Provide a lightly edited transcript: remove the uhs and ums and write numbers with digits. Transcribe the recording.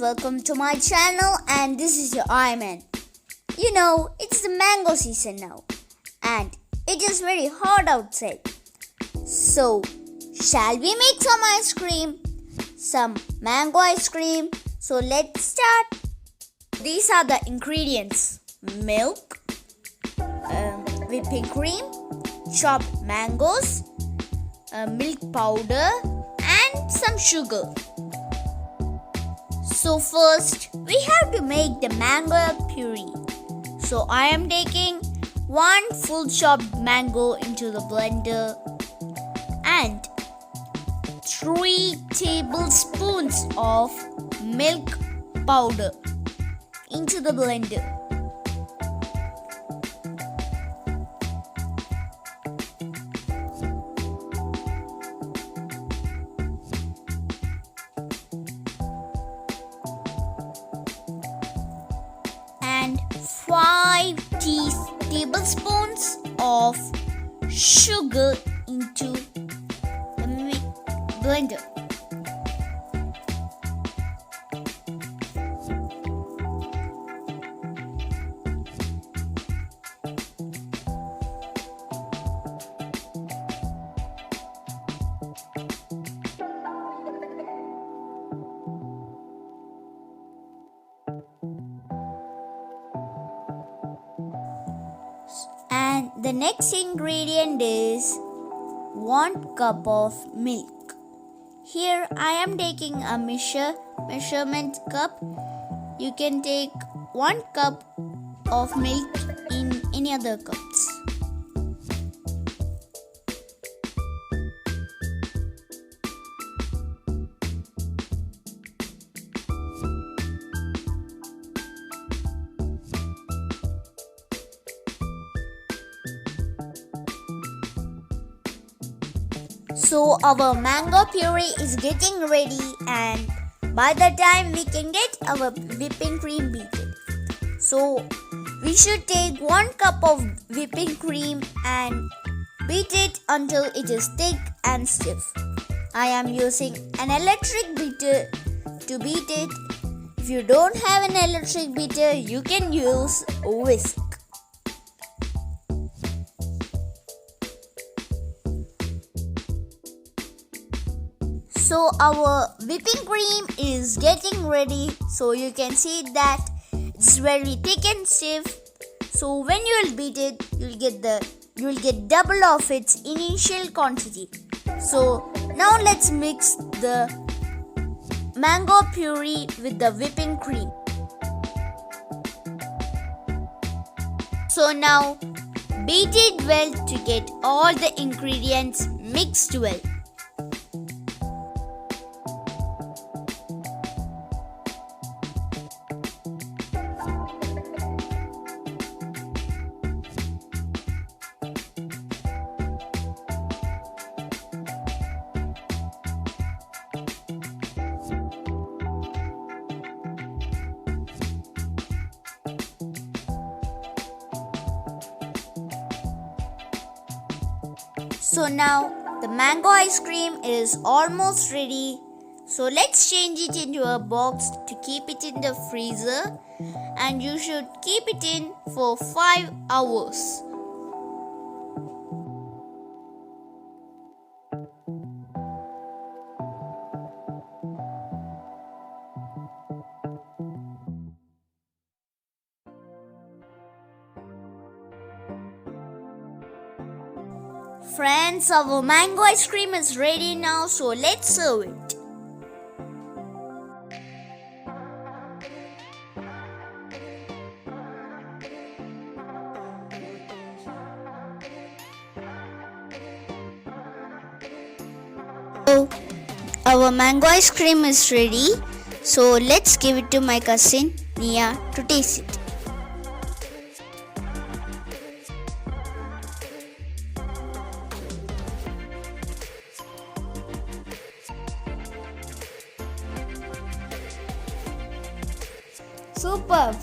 welcome to my channel, and this is your Aymans. You know, it's the mango season now and it is very hot outside. So, shall we make some ice cream? Some mango ice cream. So let's start. These are the ingredients: milk, whipping cream, chopped mangoes, milk powder and some sugar. So first we have to make the mango puree. So I am taking 1 full chopped mango into the blender and 3 tablespoons of milk powder into the blender. And 5 tablespoons of sugar into the blender. And the next ingredient is 1 cup of milk. Here I am taking a measurement cup. You can take 1 cup of milk in any other cups. So our mango puree is getting ready, and by the time we can get our whipping cream beaten. So we should take 1 cup of whipping cream and beat it until it is thick and stiff. I am using an electric beater to beat it. If you don't have an electric beater, you can use a whisk. So our whipping cream is getting ready. So you can see that it's very thick and stiff. So when you will beat it, you will get double of its initial quantity. So now let's mix the mango puree with the whipping cream. So now beat it well to get all the ingredients mixed well. So now the mango ice cream is almost ready. So let's change it into a box to keep it in the freezer, and you should keep it in for 5 hours. Friends, our mango ice cream is ready now, so let's serve it. So, our mango ice cream is ready. So let's give it to my cousin Nia to taste it. Superb!